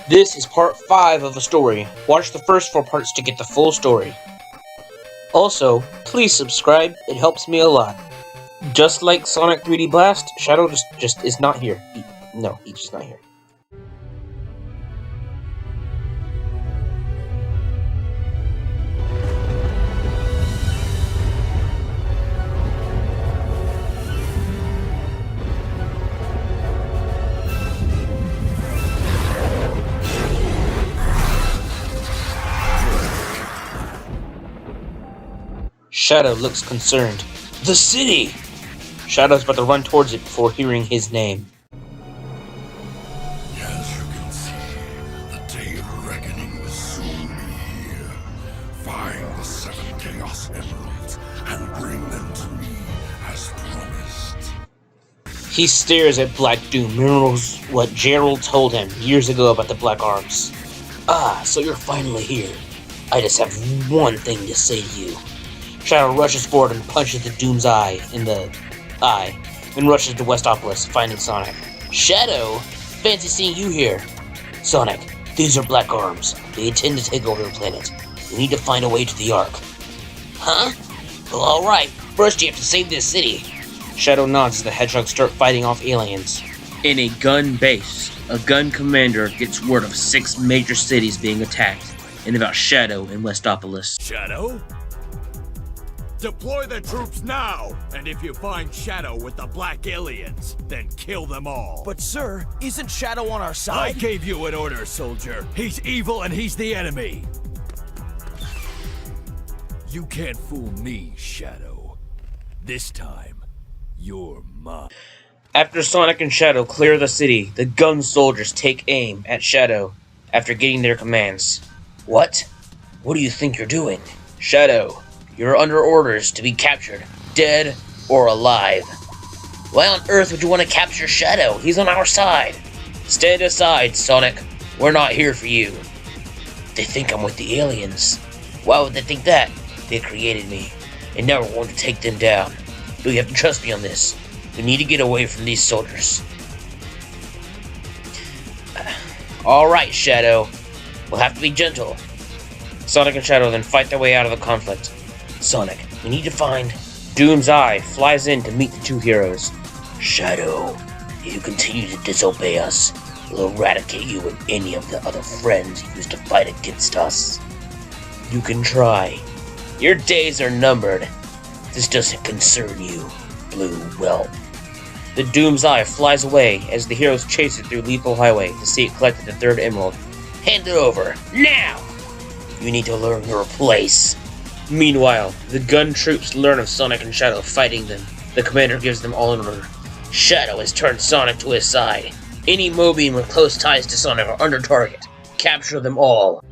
This is part 5 of a story. Watch the first 4 parts to get the full story. Also, please subscribe, it helps me a lot. Just like Sonic 3D Blast, Shadow just is not here. He's just not here. Shadow looks concerned. The city! Shadow's about to run towards it before hearing his name. As you can see, the day of reckoning will soon be here. Find the 7 Chaos Emeralds and bring them to me as promised. He stares at Black Doom, remembers what Gerald told him years ago about the Black Arms. Ah, so you're finally here. I just have one thing to say to you. Shadow rushes forward and punches the Doom's eye in the eye, then rushes to Westopolis, finding Sonic. Shadow? Fancy seeing you here. Sonic, these are Black Arms. They intend to take over the planet. We need to find a way to the Ark. Huh? Well, alright. First you have to save this city. Shadow nods as the Hedgehogs start fighting off aliens. In a gun base, a gun commander gets word of 6 major cities being attacked, and about Shadow in Westopolis. Shadow? Deploy the troops now! And if you find Shadow with the black aliens, then kill them all. But sir, isn't Shadow on our side? I gave you an order, soldier. He's evil and he's the enemy. You can't fool me, Shadow. This time, you're mine. After Sonic and Shadow clear the city, the gun soldiers take aim at Shadow after getting their commands. What? What do you think you're doing? Shadow, you're under orders to be captured, dead or alive. Why on earth would you want to capture Shadow? He's on our side. Stand aside, Sonic. We're not here for you. They think I'm with the aliens. Why would they think that? They created me, and now we're going to take them down. But you have to trust me on this. We need to get away from these soldiers. Alright, Shadow. We'll have to be gentle. Sonic and Shadow then fight their way out of the conflict. Sonic, we need to find... Doom's Eye flies in to meet the 2 heroes. Shadow, if you continue to disobey us, we'll eradicate you and any of the other friends you used to fight against us. You can try. Your days are numbered. This doesn't concern you, Blue Whelp. The Doom's Eye flies away as the heroes chase it through Lethal Highway to see it collected the 3rd emerald. Hand it over, now! You need to learn your place. Meanwhile, the gun troops learn of Sonic and Shadow fighting them. The commander gives them all an order. Shadow has turned Sonic to his side. Any Mobian with close ties to Sonic are under target. Capture them all.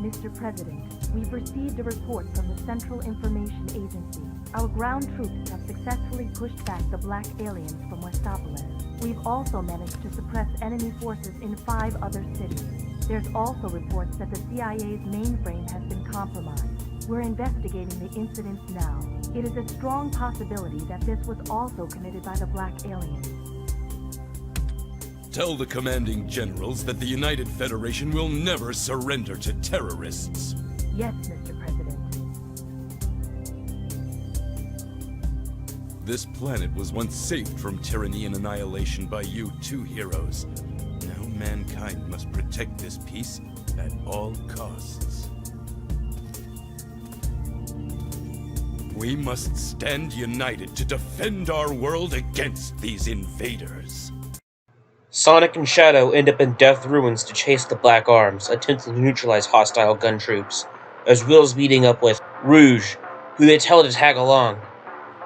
Mr. President, we've received a report from the Central Information Agency. Our ground troops have successfully pushed back the black aliens from Westopolis. We've also managed to suppress enemy forces in 5 other cities. There's also reports that the CIA's mainframe has been compromised. We're investigating the incidents now. It is a strong possibility that this was also committed by the black aliens. Tell the commanding generals that the United Federation will never surrender to terrorists. Yes, Mr. President. This planet was once saved from tyranny and annihilation by you 2 heroes. Now mankind must protect this peace at all costs. We must stand united to defend our world against these invaders. Sonic and Shadow end up in Death Ruins to chase the Black Arms, attempting to neutralize hostile gun troops, as well as meeting up with Rouge, who they tell to tag along.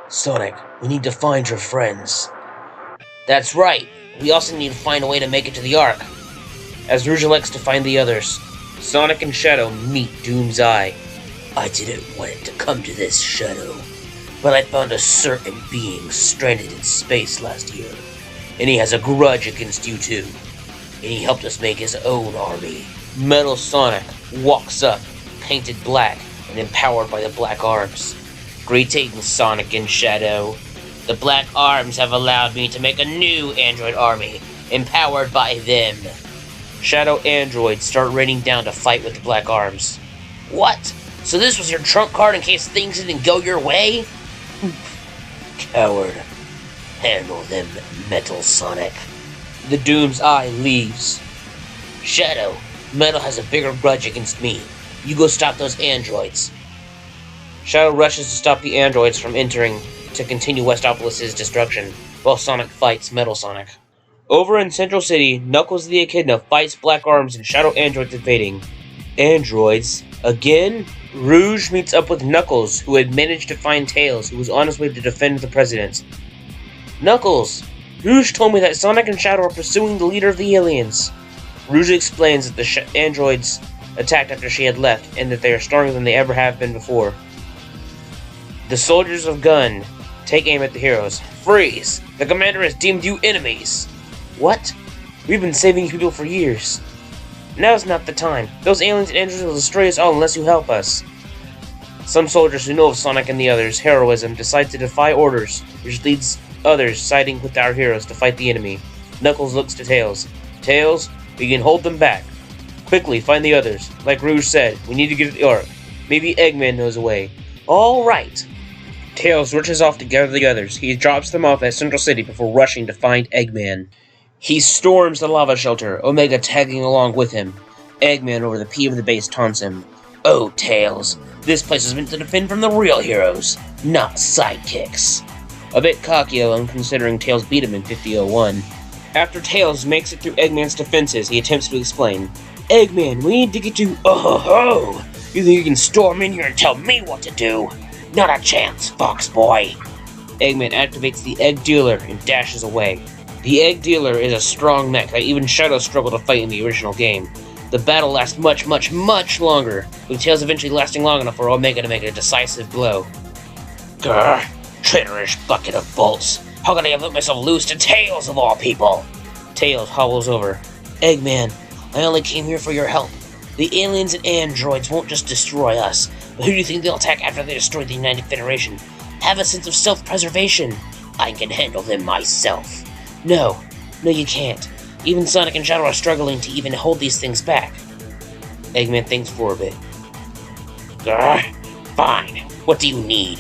Sonic, we need to find your friends. That's right. We also need to find a way to make it to the Ark. As Rouge elects to find the others, Sonic and Shadow meet Doom's Eye. I didn't want it to come to this, Shadow, but I found a certain being stranded in space last year, and he has a grudge against you two, and he helped us make his own army. Metal Sonic walks up, painted black and empowered by the Black Arms. Greetings, Sonic and Shadow. The Black Arms have allowed me to make a new android army, empowered by them. Shadow androids start raining down to fight with the Black Arms. What? So this was your trump card in case things didn't go your way? Coward. Handle them, Metal Sonic. The Doom's Eye leaves. Shadow, Metal has a bigger grudge against me. You go stop those androids. Shadow rushes to stop the androids from entering to continue Westopolis' destruction, while Sonic fights Metal Sonic. Over in Central City, Knuckles the Echidna fights Black Arms and Shadow androids invading. Androids? Again? Rouge meets up with Knuckles, who had managed to find Tails, who was on his way to defend the President. Knuckles! Rouge told me that Sonic and Shadow are pursuing the leader of the aliens. Rouge explains that the androids attacked after she had left, and that they are stronger than they ever have been before. The soldiers of G.U.N take aim at the heroes. Freeze! The commander has deemed you enemies! What? We've been saving people for years. Now's not the time. Those aliens and androids will destroy us all unless you help us. Some soldiers who know of Sonic and the others' heroism decide to defy orders, which leads others siding with our heroes to fight the enemy. Knuckles looks to Tails. Tails, we can hold them back. Quickly, find the others. Like Rouge said, we need to get to the Ark. Maybe Eggman knows a way. All right. Tails rushes off to gather the others. He drops them off at Central City before rushing to find Eggman. He storms the lava shelter, Omega tagging along with him. Eggman over the P of the base taunts him. Oh, Tails, this place is meant to defend from the real heroes, not sidekicks. A bit cocky alone considering Tails beat him in 5001. After Tails makes it through Eggman's defenses, he attempts to explain. Eggman, we need to get you. Oh, you think you can storm in here and tell me what to do? Not a chance, Fox Boy. Eggman activates the Egg Dealer and dashes away. The Egg Dealer is a strong mech that even Shadow struggled to fight in the original game. The battle lasts much longer, with Tails eventually lasting long enough for Omega to make a decisive blow. Grr, traitorish bucket of bolts. How could I have let myself lose to Tails of all people? Tails hobbles over. Eggman, I only came here for your help. The aliens and androids won't just destroy us, but who do you think they'll attack after they destroy the United Federation? Have a sense of self-preservation. I can handle them myself. No, you can't. Even Sonic and Shadow are struggling to even hold these things back. Eggman thinks for a bit. Grr, fine. What do you need?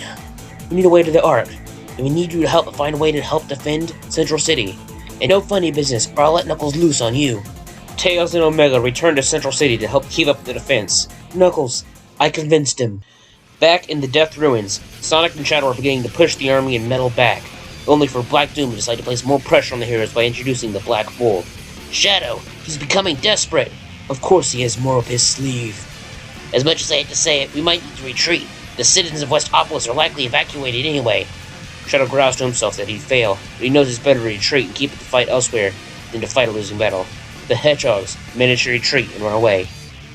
We need a way to the Ark, and we need you to help find a way to help defend Central City. And no funny business, or I'll let Knuckles loose on you. Tails and Omega return to Central City to help keep up the defense. Knuckles, I convinced him. Back in the Death Ruins, Sonic and Shadow are beginning to push the army and Metal back, only for Black Doom to decide to place more pressure on the heroes by introducing the Black Bull. Shadow, he's becoming desperate. Of course he has more up his sleeve. As much as I hate to say it, we might need to retreat. The citizens of Westopolis are likely evacuated anyway. Shadow growls to himself that he'd fail, but he knows it's better to retreat and keep the fight elsewhere than to fight a losing battle. The Hedgehogs manage to retreat and run away.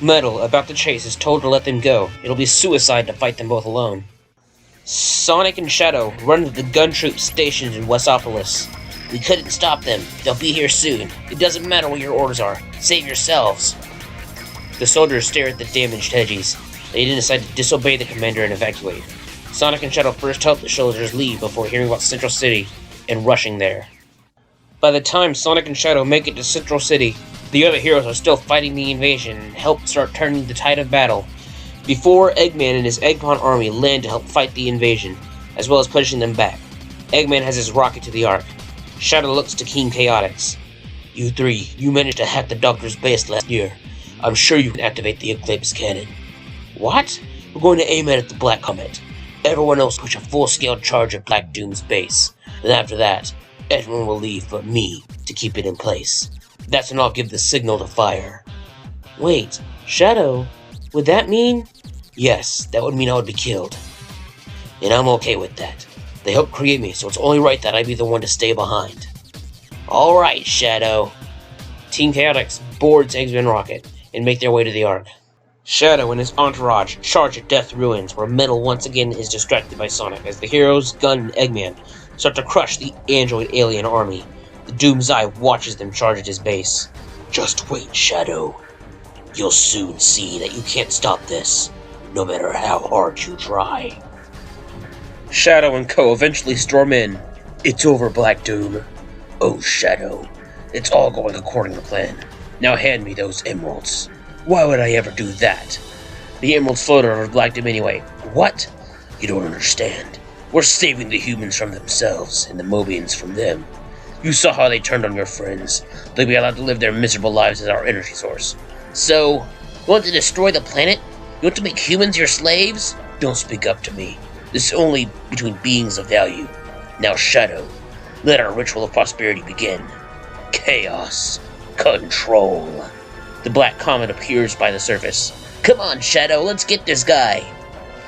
Metal, about to chase, is told to let them go. It'll be suicide to fight them both alone. Sonic and Shadow run to the gun troops stationed in Westopolis. We couldn't stop them. They'll be here soon. It doesn't matter what your orders are. Save yourselves. The soldiers stare at the damaged Hedgies. They then decide to disobey the commander and evacuate. Sonic and Shadow first help the soldiers leave before hearing about Central City and rushing there. By the time Sonic and Shadow make it to Central City, the other heroes are still fighting the invasion and help start turning the tide of battle. Before Eggman and his Eggpon army land to help fight the invasion, as well as pushing them back, Eggman has his rocket to the Ark. Shadow looks to King Chaotix. You three, you managed to hack the Doctor's base last year. I'm sure you can activate the Eclipse cannon. What? We're going to aim it at the Black Comet. Everyone else push a full-scale charge at Black Doom's base. And after that, everyone will leave but me to keep it in place. That's when I'll give the signal to fire. Wait, Shadow, would that mean? Yes, that would mean I would be killed. And I'm okay with that. They helped create me, so it's only right that I be the one to stay behind. Alright, Shadow. Team Chaotix boards Eggman rocket and make their way to the Ark. Shadow and his entourage charge at Death Ruins, where Metal once again is distracted by Sonic as the heroes, G.U.N and Eggman, start to crush the android alien army. The Doom's Eye watches them charge at his base. Just wait, Shadow. You'll soon see that you can't stop this, no matter how hard you try. Shadow and Co. eventually storm in. It's over, Black Doom. Oh, Shadow. It's all going according to plan. Now hand me those emeralds. Why would I ever do that? The emeralds floated over Black Doom anyway. What? You don't understand. We're saving the humans from themselves, and the Mobians from them. You saw how they turned on your friends. They'll be allowed to live their miserable lives as our energy source. So, you want to destroy the planet? You want to make humans your slaves? Don't speak up to me. This is only between beings of value. Now, Shadow, let our ritual of prosperity begin. Chaos. Control. The black comet appears by the surface. Come on, Shadow, let's get this guy.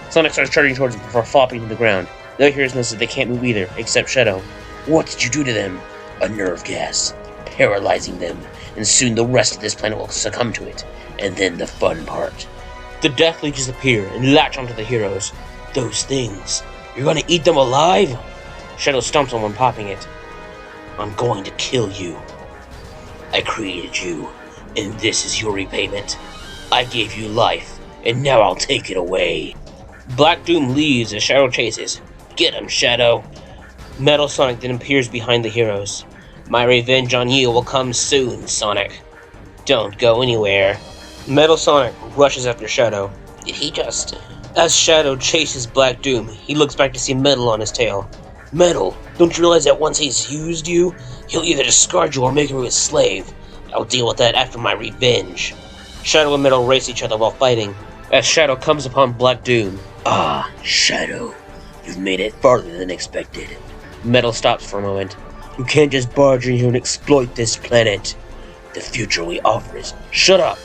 Sonic starts charging towards him before flopping to the ground. The other heroes notice that they can't move either, except Shadow. What did you do to them? A nerve gas, paralyzing them, and soon the rest of this planet will succumb to it. And then the fun part. The Death Leeches appear and latch onto the heroes. Those things. You're gonna eat them alive? Shadow stomps on one, popping it. I'm going to kill you. I created you, and this is your repayment. I gave you life, and now I'll take it away. Black Doom leaves as Shadow chases. Get him, Shadow. Metal Sonic then appears behind the heroes. My revenge on you will come soon, Sonic. Don't go anywhere. Metal Sonic rushes after Shadow. Did he just... As Shadow chases Black Doom, he looks back to see Metal on his tail. Metal, don't you realize that once he's used you, he'll either discard you or make you his slave? I'll deal with that after my revenge. Shadow and Metal race each other while fighting, as Shadow comes upon Black Doom. Ah, Shadow, you've made it farther than expected. Metal stops for a moment. You can't just barge in here and exploit this planet. The future we offer is... Shut up!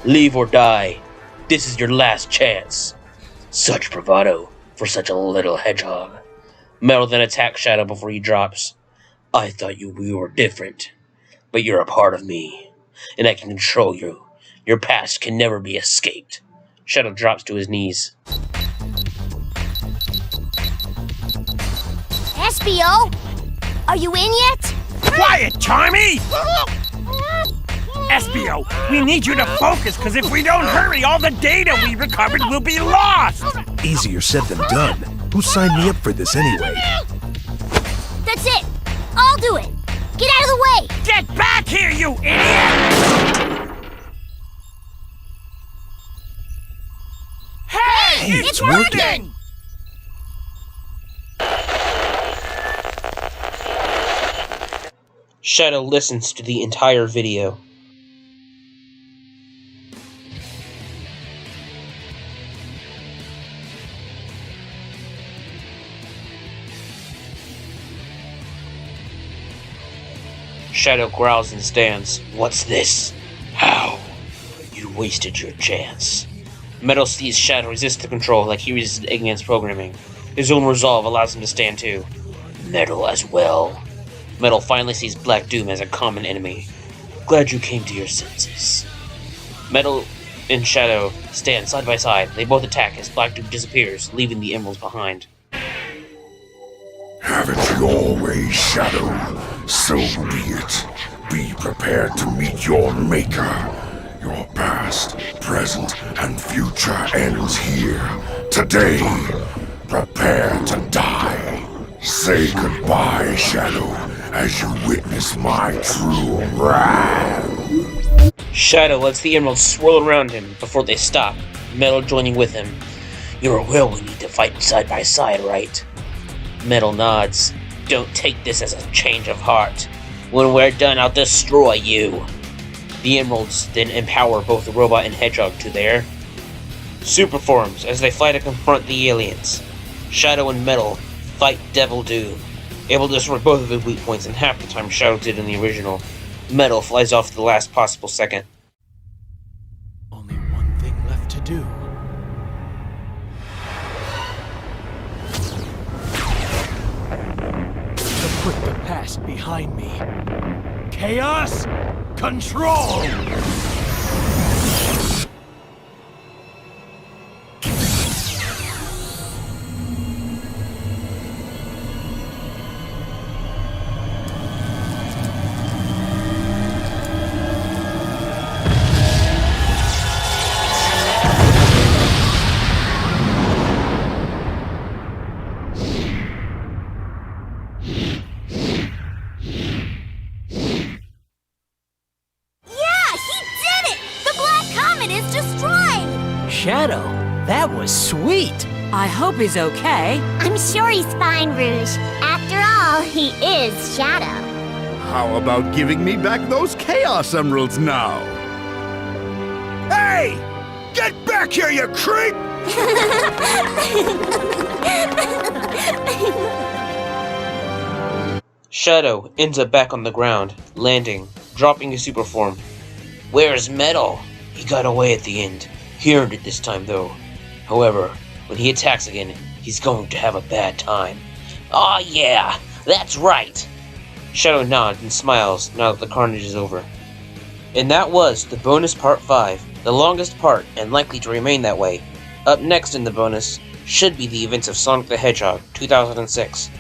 Leave or die. This is your last chance. Such bravado for such a little hedgehog. Metal then attacks Shadow before he drops. I thought we were different, but you're a part of me, and I can control you. Your past can never be escaped. Shadow drops to his knees. SBO, are you in yet? Quiet, Charmy! SBO, we need you to focus, because if we don't hurry, all the data we recovered will be lost! Easier said than done. Who signed me up for this anyway? That's it! I'll do it! Get out of the way! Get back here, you idiot! Hey, it's working! Shadow listens to the entire video. Shadow growls and stands. What's this? How? You wasted your chance. Metal sees Shadow resist the control like he resisted against programming. His own resolve allows him to stand too. Metal as well. Metal finally sees Black Doom as a common enemy. Glad you came to your senses. Metal and Shadow stand side by side. They both attack as Black Doom disappears, leaving the emeralds behind. Have it your way, Shadow. So be it. Be prepared to meet your maker. Your past, present, and future ends here. Today, prepare to die. Say goodbye, Shadow, as you witness my true wrath. Shadow lets the emeralds swirl around him before they stop, Metal joining with him. You're a will we need to fight side by side, right? Metal nods. Don't take this as a change of heart. When we're done, I'll destroy you. The emeralds then empower both the robot and hedgehog to their super forms as they fly to confront the aliens. Shadow and Metal fight Devil Doom, able to destroy both of his weak points in half the time Shadow did in the original. Metal flies off at the last possible second. Only one thing left to do. To put the past behind me. Chaos Control! Shadow, that was sweet. I hope he's okay. I'm sure he's fine, Rouge. After all, he is Shadow. How about giving me back those Chaos Emeralds now? Hey! Get back here, you creep! Shadow ends up back on the ground, landing, dropping his super form. Where's Metal? He got away at the end. He earned it this time, though. However, when he attacks again, he's going to have a bad time. Aw, yeah, that's right. Shadow nods and smiles now that the carnage is over. And that was the bonus part 5, the longest part and likely to remain that way. Up next in the bonus should be the events of Sonic the Hedgehog 2006.